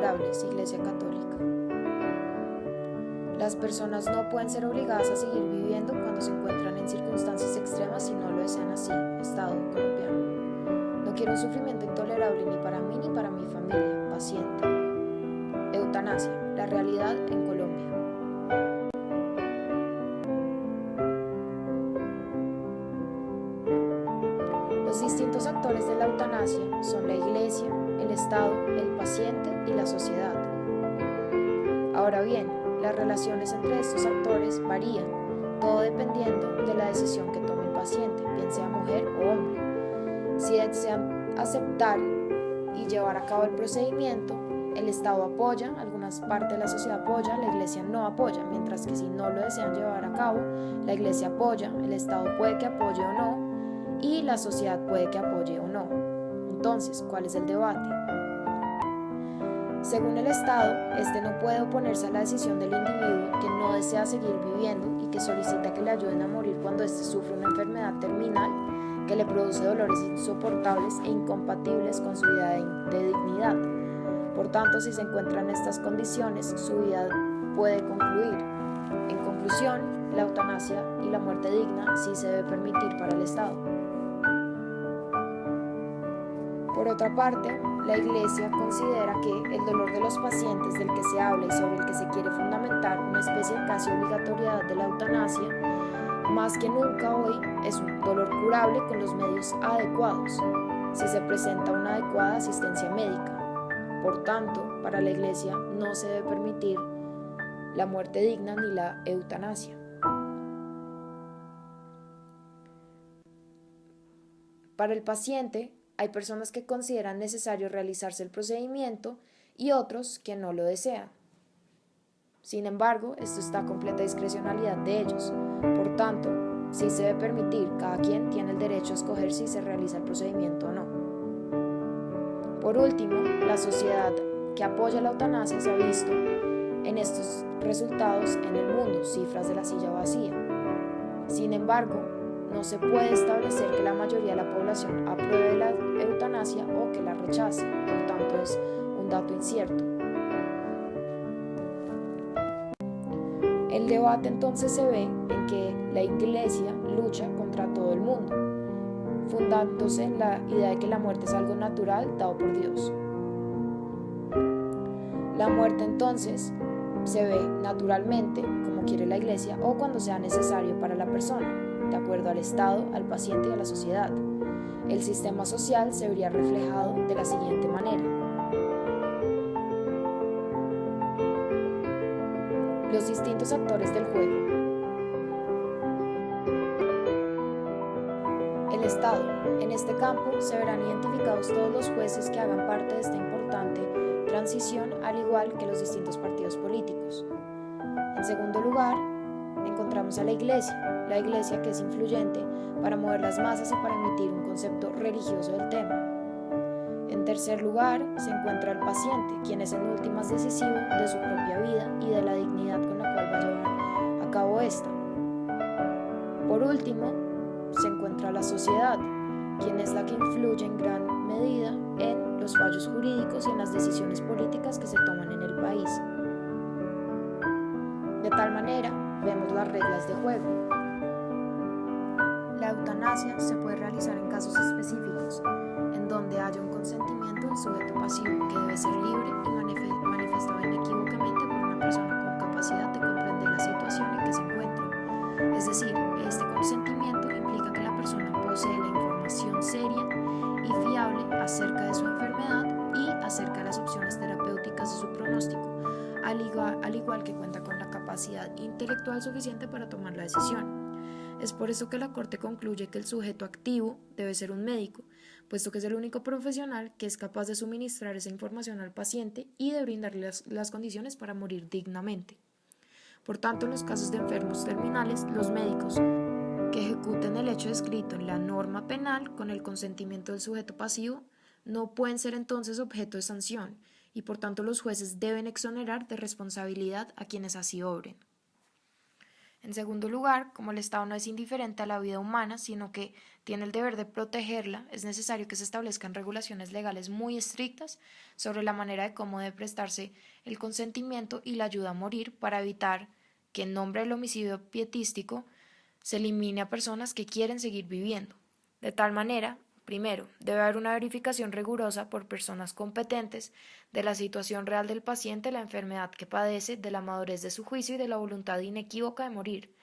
intolerables, Iglesia Católica. Las personas no pueden ser obligadas a seguir viviendo cuando se encuentran en circunstancias extremas si no lo desean así, Estado colombiano. No quiero un sufrimiento intolerable ni para mí ni para mi familia, paciente. Eutanasia, la realidad en Colombia. Los distintos actores de la eutanasia son la Iglesia, el Estado, el paciente y la sociedad. Ahora bien, las relaciones entre estos actores varían, todo dependiendo de la decisión que tome el paciente, bien sea mujer o hombre. Si desean aceptar y llevar a cabo el procedimiento, el Estado apoya, algunas partes de la sociedad apoya, la Iglesia no apoya, mientras que si no lo desean llevar a cabo, la Iglesia apoya, el Estado puede que apoye o no, y la sociedad puede que apoye o no. Entonces, ¿cuál es el debate? Según el Estado, este no puede oponerse a la decisión del individuo que no desea seguir viviendo y que solicita que le ayuden a morir cuando éste sufre una enfermedad terminal que le produce dolores insoportables e incompatibles con su vida de dignidad. Por tanto, si se encuentra en estas condiciones, su vida puede concluir. En conclusión, la eutanasia y la muerte digna sí se debe permitir para el Estado. Por otra parte, la Iglesia considera que el dolor de los pacientes del que se habla y sobre el que se quiere fundamentar una especie de casi obligatoriedad de la eutanasia, más que nunca hoy es un dolor curable con los medios adecuados, si se presenta una adecuada asistencia médica. Por tanto, para la Iglesia no se debe permitir la muerte digna ni la eutanasia. Para el paciente, hay personas que consideran necesario realizarse el procedimiento y otros que no lo desean. Sin embargo, esto está a completa discrecionalidad de ellos. Por tanto, sí se debe permitir, cada quien tiene el derecho a escoger si se realiza el procedimiento o no. Por último, la sociedad que apoya la eutanasia se ha visto en estos resultados en el mundo, cifras de la silla vacía. Sin embargo, no se puede establecer que la mayoría de la población apruebe la eutanasia o que la rechace, por tanto es un dato incierto. El debate entonces se ve en que la Iglesia lucha contra todo el mundo, fundándose en la idea de que la muerte es algo natural dado por Dios. La muerte entonces se ve naturalmente, como quiere la Iglesia, o cuando sea necesario para la persona, de acuerdo al Estado, al paciente y a la sociedad. El sistema social se vería reflejado de la siguiente manera. Los distintos actores del juego. El Estado. En este campo se verán identificados todos los jueces que hagan parte de esta importante transición, al igual que los distintos partidos políticos. En segundo lugar, encontramos a la Iglesia que es influyente para mover las masas y para emitir un concepto religioso del tema. En tercer lugar, se encuentra el paciente, quien es en últimas decisivo de su propia vida y de la dignidad con la cual va a llevar a cabo esta. Por último, se encuentra la sociedad, quien es la que influye en gran medida en los fallos jurídicos y en las decisiones políticas que se toman en el país. De tal manera, vemos las reglas de juego. La eutanasia se puede realizar en casos específicos, en donde haya un consentimiento del sujeto pasivo que debe ser libre y manifestado inequívocamente por una persona con capacidad de comprender la situación en que se encuentra. Es decir, este consentimiento implica que la persona posee la información seria y fiable acerca de su enfermedad y acerca de las opciones terapéuticas de su pronóstico, al igual que cuenta con la capacidad intelectual suficiente para tomar la decisión. Es por eso que la Corte concluye que el sujeto activo debe ser un médico, puesto que es el único profesional que es capaz de suministrar esa información al paciente y de brindarle las condiciones para morir dignamente. Por tanto, en los casos de enfermos terminales, los médicos que ejecuten el hecho descrito en la norma penal con el consentimiento del sujeto pasivo no pueden ser entonces objeto de sanción y por tanto los jueces deben exonerar de responsabilidad a quienes así obren. En segundo lugar, como el Estado no es indiferente a la vida humana, sino que tiene el deber de protegerla, es necesario que se establezcan regulaciones legales muy estrictas sobre la manera de cómo debe prestarse el consentimiento y la ayuda a morir para evitar que en nombre del homicidio pietístico se elimine a personas que quieren seguir viviendo. De tal manera, primero, debe haber una verificación rigurosa por personas competentes de la situación real del paciente, la enfermedad que padece, de la madurez de su juicio y de la voluntad inequívoca de morir.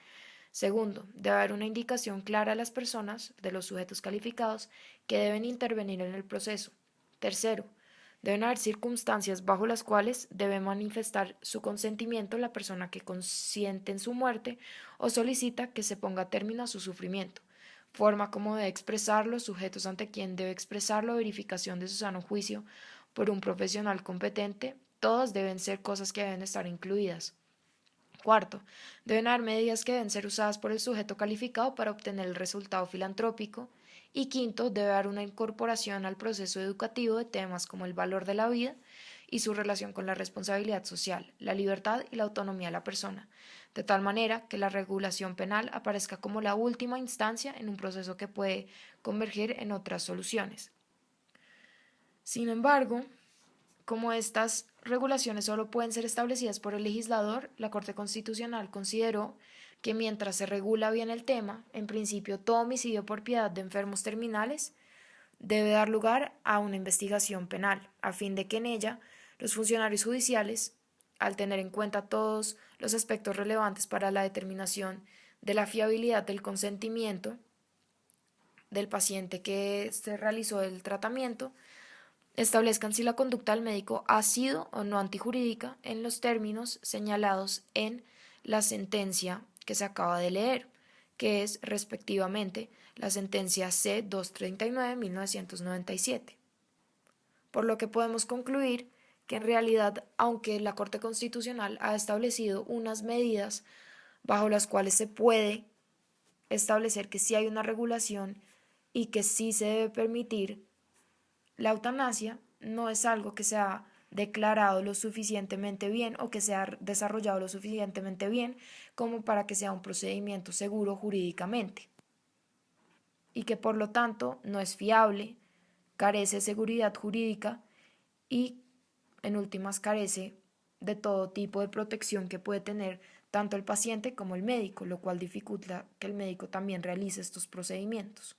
Segundo, debe haber una indicación clara a las personas, de los sujetos calificados, que deben intervenir en el proceso. Tercero, deben haber circunstancias bajo las cuales debe manifestar su consentimiento la persona que consiente en su muerte o solicita que se ponga término a su sufrimiento. Forma como debe expresarlo, sujetos ante quien debe expresarlo, verificación de su sano juicio por un profesional competente, todas deben ser cosas que deben estar incluidas. Cuarto, deben haber medidas que deben ser usadas por el sujeto calificado para obtener el resultado filantrópico. Y quinto, debe haber una incorporación al proceso educativo de temas como el valor de la vida y su relación con la responsabilidad social, la libertad y la autonomía de la persona, de tal manera que la regulación penal aparezca como la última instancia en un proceso que puede converger en otras soluciones. Sin embargo, como estas regulaciones solo pueden ser establecidas por el legislador, la Corte Constitucional consideró que mientras se regula bien el tema, en principio todo homicidio por piedad de enfermos terminales debe dar lugar a una investigación penal, a fin de que en ella los funcionarios judiciales, al tener en cuenta todos los aspectos relevantes para la determinación de la fiabilidad del consentimiento del paciente que se realizó el tratamiento, establezcan si la conducta del médico ha sido o no antijurídica en los términos señalados en la sentencia que se acaba de leer, que es respectivamente la sentencia C-239/1997. Por lo que podemos concluir que en realidad, aunque la Corte Constitucional ha establecido unas medidas bajo las cuales se puede establecer que sí hay una regulación y que sí se debe permitir la eutanasia, no es algo que se ha declarado lo suficientemente bien o que se ha desarrollado lo suficientemente bien como para que sea un procedimiento seguro jurídicamente, y que por lo tanto no es fiable, carece de seguridad jurídica y en últimas carece de todo tipo de protección que puede tener tanto el paciente como el médico, lo cual dificulta que el médico también realice estos procedimientos.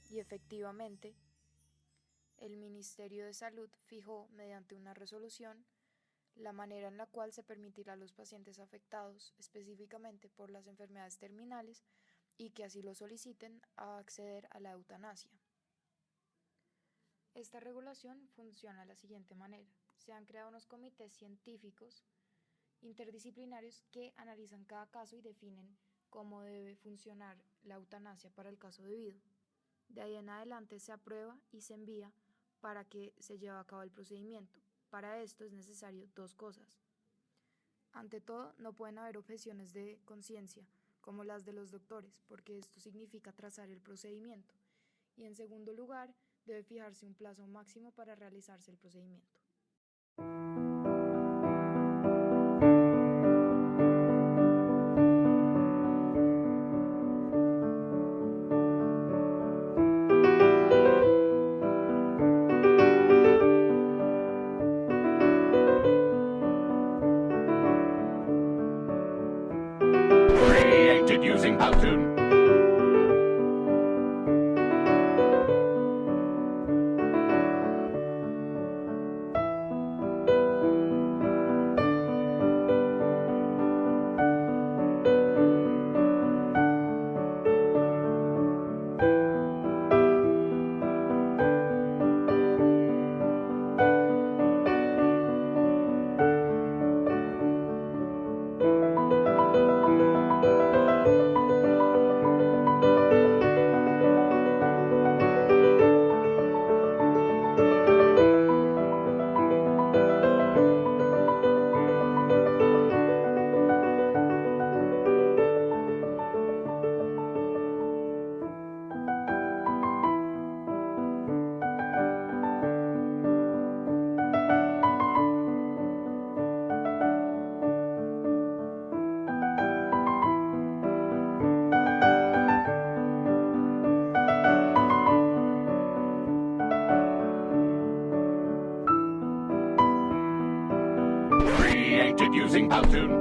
Y efectivamente, el Ministerio de Salud fijó, mediante una resolución, la manera en la cual se permitirá a los pacientes afectados específicamente por las enfermedades terminales y que así lo soliciten a acceder a la eutanasia. Esta regulación funciona de la siguiente manera. Se han creado unos comités científicos interdisciplinarios que analizan cada caso y definen cómo debe funcionar la eutanasia para el caso debido. De ahí en adelante se aprueba y se envía para que se lleve a cabo el procedimiento. Para esto es necesario dos cosas. Ante todo, no pueden haber objeciones de conciencia, como las de los doctores, porque esto significa trazar el procedimiento. Y en segundo lugar, debe fijarse un plazo máximo para realizarse el procedimiento. Powtoon. Created using Powtoon.